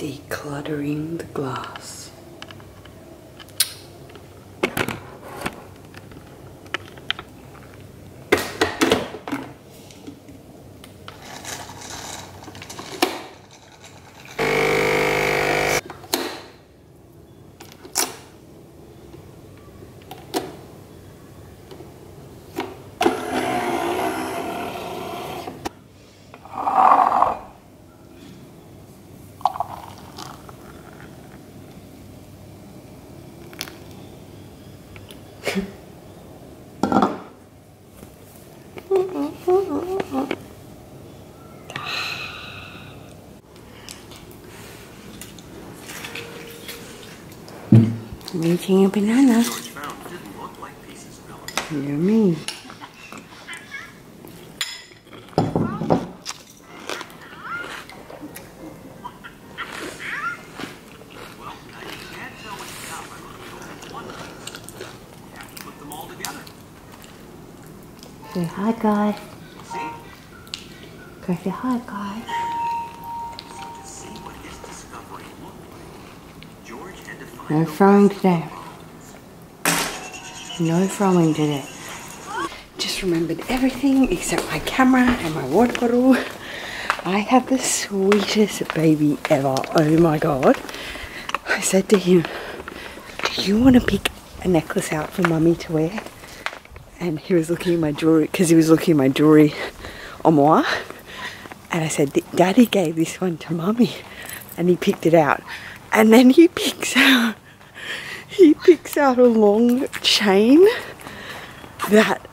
Decluttering the glass. I'm eating a banana. Yummy. Say hi, guys. Go say hi, guys. No throwing today. No throwing today. Just remembered everything except my camera and my water bottle. I have the sweetest baby ever. Oh my god. I said to him, do you want to pick a necklace out for mummy to wear? And he was looking at my jewelry, because he was looking at my jewelry armoire. And I said, Daddy gave this one to mummy. And he picked it out. And then he picks out a long chain that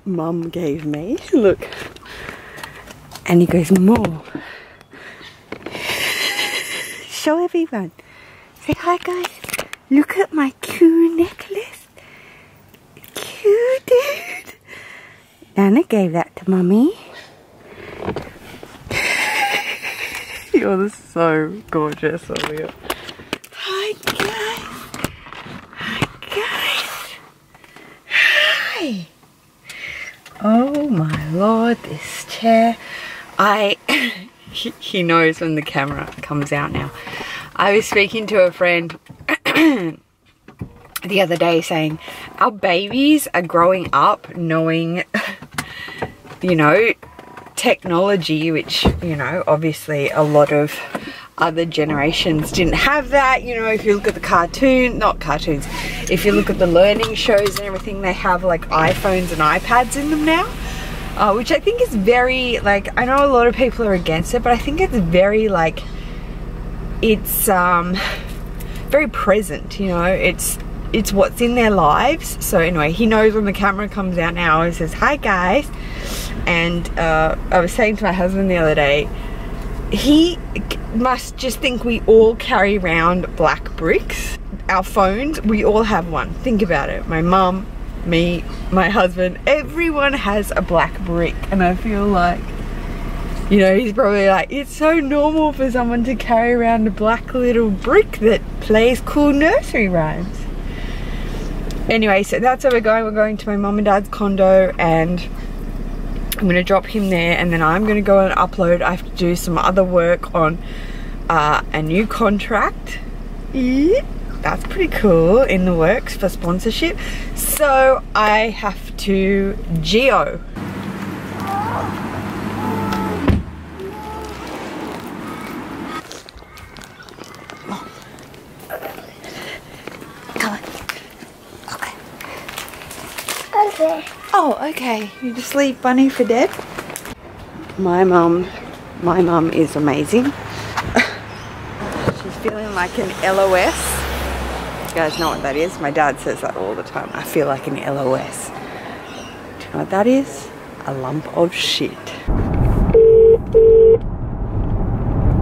mum gave me. Look. And he goes, more. Show everyone. Say hi, guys. Look at my cute necklace. Cute, dude. Nana gave that to mummy. You're so gorgeous, Olivia. Hi, guys. Hi, guys. Hi. Oh my lord, this chair. He knows when the camera comes out now. I was speaking to a friend the other day saying our babies are growing up knowing, you know, technology, which, you know, obviously a lot of other generations didn't have that. You know, if you look at the not cartoons, if you look at the learning shows and everything, they have like iPhones and iPads in them now, which I think is very, like, I know a lot of people are against it, but I think it's very, like, it's very present, you know, it's what's in their lives. So anyway, he knows when the camera comes out now. He says, hi guys. And I was saying to my husband the other day, he must just think we all carry around black bricks. Our phones, we all have one. Think about it. My mum, me, my husband, everyone has a black brick. And I feel like, you know, he's probably like, it's so normal for someone to carry around a black little brick that plays cool nursery rhymes. Anyway, so that's where we're going. We're going to my mum and dad's condo, and I'm going to drop him there, and then I'm going to go and upload. I have to do some other work on a new contract. Yeah, that's pretty cool, in the works for sponsorship. So I have to geo. Oh, okay. You just leave Bunny for dead? My mum is amazing. She's feeling like an LOS. You guys know what that is? My dad says that all the time. I feel like an LOS. Do you know what that is? A lump of shit.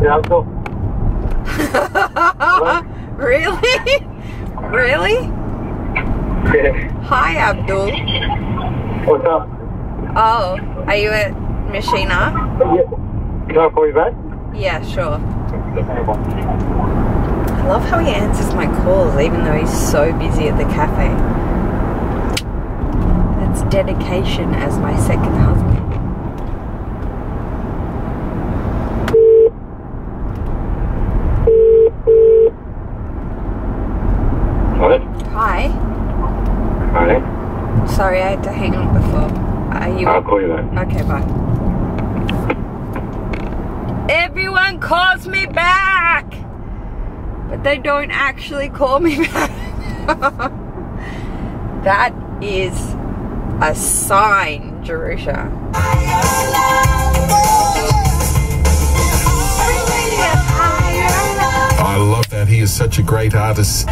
Yeah, Abdul. Really? Really? Yeah. Hi, Abdul. What's up? Oh, are you at Machina? Yeah. Can I call you back? Yeah, sure. I love how he answers my calls even though he's so busy at the cafe. That's dedication as my second husband. call you back. Okay, bye. Everyone calls me back, but they don't actually call me back. That is a sign, Jerusha. I love that. He is such a great artist.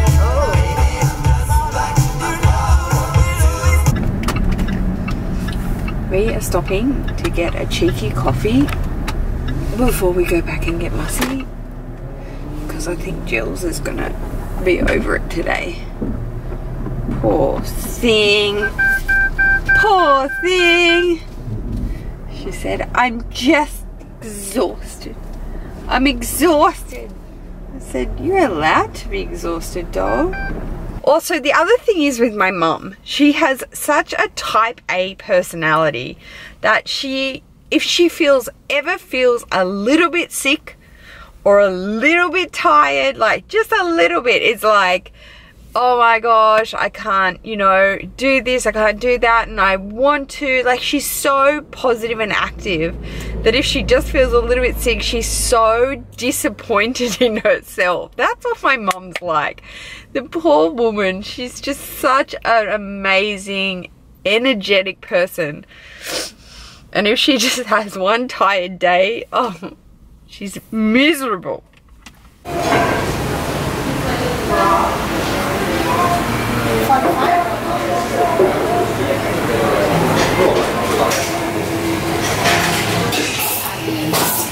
We are stopping to get a cheeky coffee before we go back and get Mussy, because I think Jills is gonna be over it today. Poor thing. Poor thing. She said, I'm just exhausted. I'm exhausted. I said, you're allowed to be exhausted, doll. Also, the other thing is with my mum, she has such a type A personality that if she ever feels a little bit sick or a little bit tired, like just a little bit, it's like, oh my gosh, I can't, you know, do this, I can't do that, and I want to. Like, she's so positive and active that if she just feels a little bit sick, she's so disappointed in herself. That's what my mum's like. The poor woman, she's just such an amazing, energetic person. And if she just has one tired day, oh, she's miserable.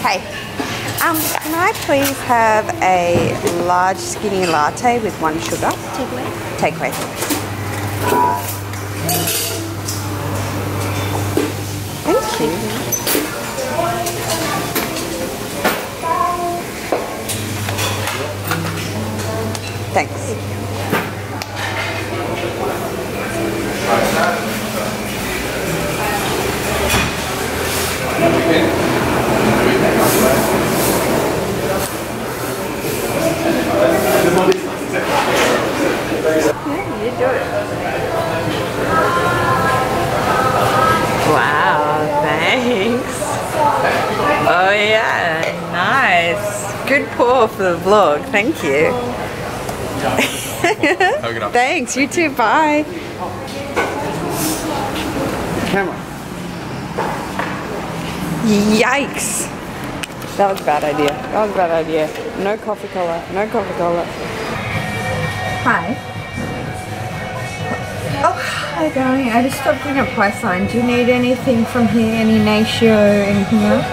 Hey, can I please have a large skinny latte with 1 sugar? Takeaway. Takeaway. Thank you. Thanks. Yeah, you do it. Wow, thanks. Oh yeah, nice. Good pour for the vlog, thank you. Thanks, you too, bye. Camera. Yikes. That was a bad idea. That was a bad idea. No coffee cola. No coffee cola. Hi. Oh, hi darling. I just stopped in a Priceline. Do you need anything from here? Any Natio, anything else?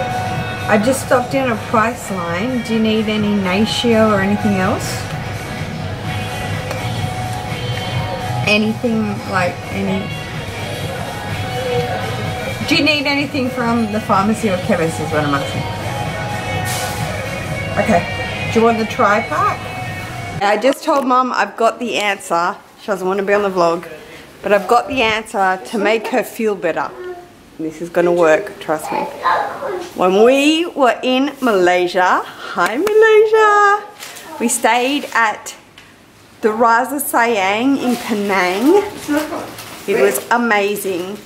I just stopped in a Priceline. Do you need any Natio or anything else? Anything like any... Do you need anything from the pharmacy or chemist is what I'm asking. Okay. Do you want the tri-pack? I just told Mum I've got the answer. She doesn't want to be on the vlog. But I've got the answer to make her feel better. This is going to work, trust me. When we were in Malaysia, hi Malaysia, we stayed at the Raja Sayang in Penang. It was amazing.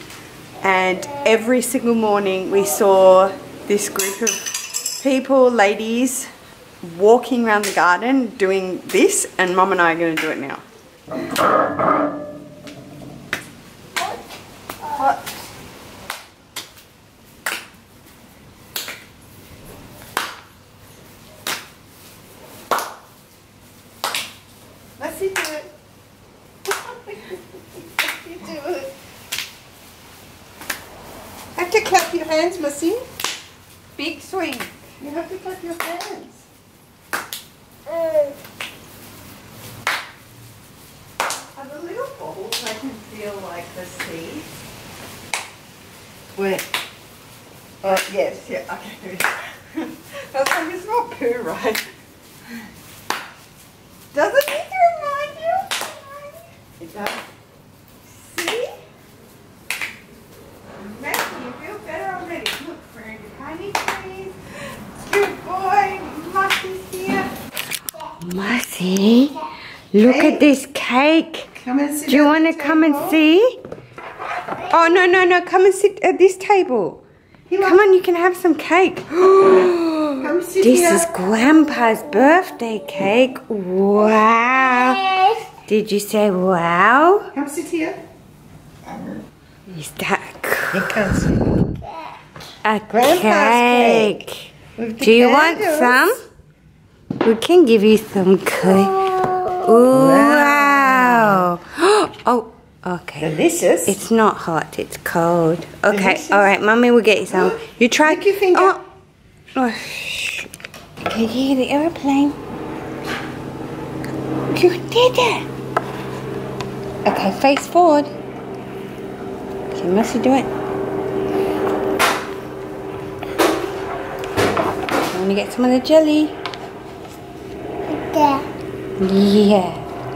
And every single morning we saw this group of people, ladies, walking around the garden doing this, and Mum and I are going to do it now. What? Let's see, do it. Let's see, do it. Have to clap your hands, Missy. Big swing. You have to clap your hands. Are the little balls I can feel like the sea? Where? Oh, yes, yeah, okay. That's like, it's not poo, right? Does it need to remind you? It does. See? Making you feel better already. Look, friend, honey, please. Good boy. Mussy's here. Mussy, look at this cake. Come and see. Do you want to come and see? Oh, no, no, no. Come and sit at this table. Come on, you can have some cake. Come sit This here. is Grandpa's birthday cake. Wow. Did you say wow? Come sit here. Is that You can't sit. a Grandpa's cake? With the Do you want candles. some? We can give you some cake. Ooh, wow. Oh, okay. Delicious. It's not hot, it's cold. Okay, Delicious. alright, Mummy will get you some. You try. Lick your finger. Oh. Oh, shh. Can you hear the airplane? You did it. Okay, face forward. Okay, must you do it? I'm gonna get some of the jelly. Yeah.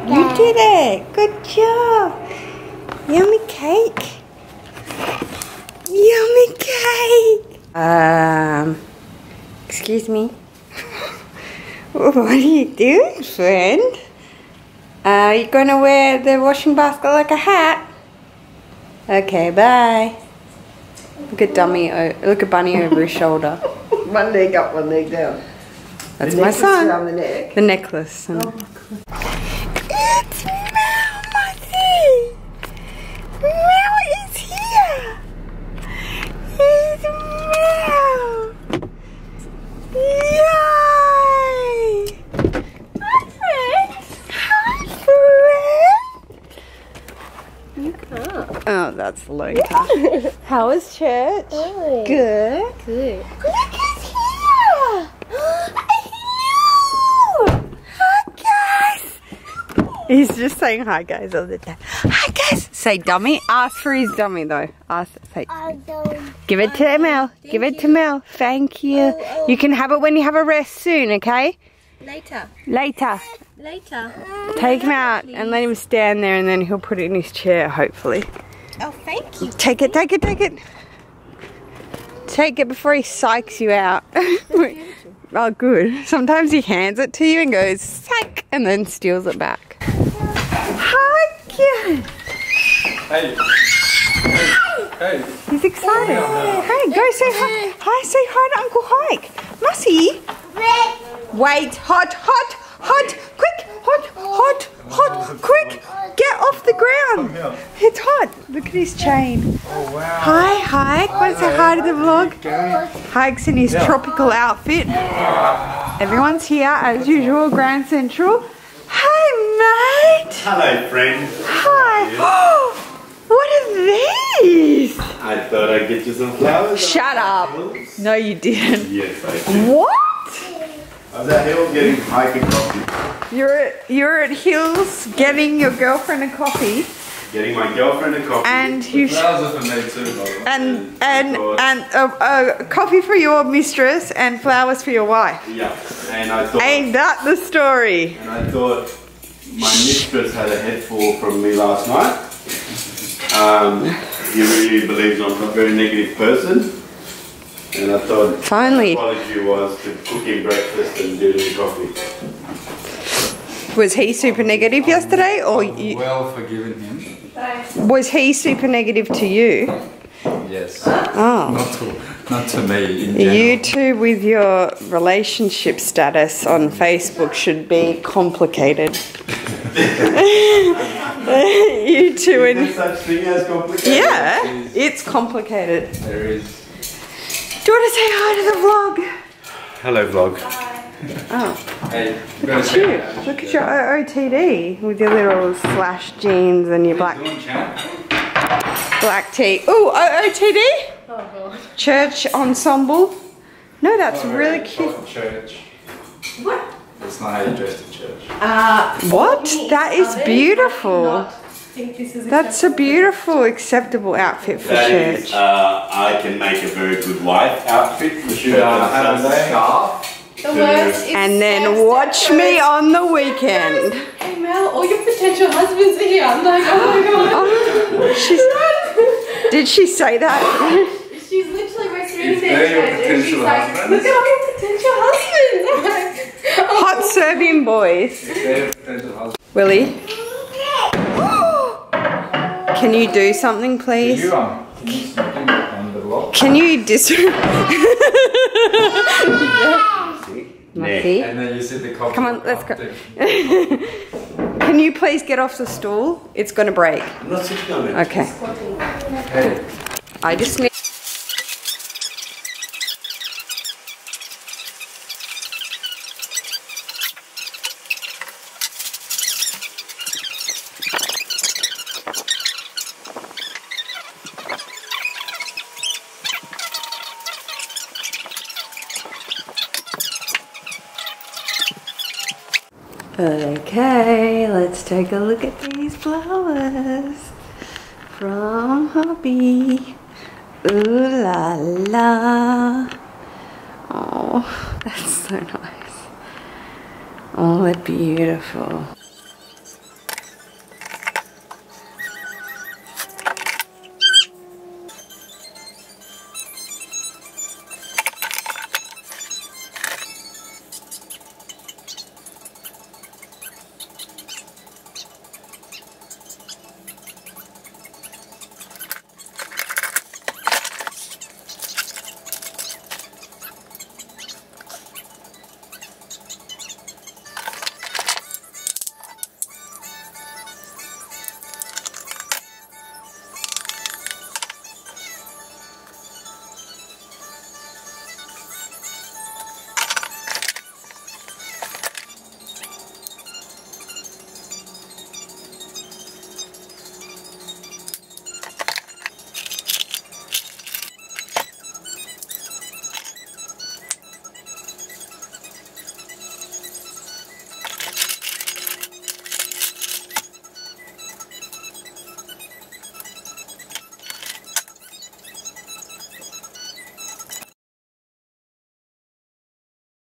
You did it. Good job. Yummy cake. Yummy cake. Excuse me. What are you doing, friend? Are you gonna wear the washing basket like a hat? Okay, bye. Look at Dummy. Look at Bunny over his shoulder. One leg up, one leg down. That's The my necklace son. around the neck. The necklace. And it's Mel, Muzzy. Mel is here. It's Mel. Yay! Hi, friend. Hi, friend. You can't. Oh, that's Loka. How was church? Good. Good. Good. Look who's here! Hello! Hi guys! He's just saying hi guys all the time. Hi guys! Say dummy. Ask for his dummy though. Ask. Say. Give it to Mel. Give it to Mel. Thank you. You can have it when you have a rest soon, okay? Later. Later. Later. Take him out and let him stand there and then he'll put it in his chair, hopefully. Oh, thank you. Take it, take it, take it. Take it before he psychs you out. Oh, good. Sometimes he hands it to you and goes, psych, and then steals it back. Hi, kid. Hey. Hey. He's excited. Hey, go say hi. Hi, say hi to Uncle Hike. Mussy. Wait, hot, hot, hot, quick, hot, hot, hot, quick. Get off the ground. It's hot. Look at his chain. Oh, wow. Hi, Hike. Want to say hi to the vlog? Hike's in his tropical outfit. Everyone's here as usual, Grand Central. Hi, mate. Hello, friend. Hi. Oh, what are these? I thought I'd get you some flowers. Shut up. No, you didn't. Yes, I did. What? I was at Hill getting hiking coffee. You're at Hills getting your girlfriend a coffee. Getting my girlfriend a coffee. And you Flowers are for me too, by the way. and a coffee for your mistress and flowers for your wife. Yeah, and I thought. Ain't that the story? And I thought my mistress had a head full from me last night. He really believes I'm not a very negative person. And I thought Finally. my apology was to cook him breakfast and do him coffee. Was he super negative yesterday, or Well forgiven him. was he super negative to you? Yes. Oh. Not to me in general. You two with your relationship status on Facebook should be complicated. You two Is there and such thing as complicated? yeah, it's complicated. There is. Do you want to say hi to the vlog? Hello, vlog. Oh, Hey, look at you. Look at your OOTD with your little slash jeans and your black tee. Ooh, OOTD? Oh, God. Church ensemble. No, that's really cute. Church. What? That's not how you dress to church. What? That is beautiful. Think this is That's a beautiful, acceptable outfit for That church. is, I can make a very good wife outfit for sure. Have a scarf. The worst is And then sex watch and me on the weekend. Hey Mel, all your potential husbands are here. I'm like, oh my god. Did she say that? She's literally my If screen they're your and she's potential like, husbands. look at all your potential husbands. I'm like, oh. Hot Serbian boys. If they're your potential husband. Willie. Can you do something, please? Can you smoke him on the block? Can you Matthew? And then you sit the coffee. Come on, let's go. Can you please get off the stool? It's gonna break. I'm not sitting on it. Okay. Hey. I just need. Okay, let's take a look at these flowers from Hobby. Ooh la la. Oh, that's so nice. Oh, they're beautiful.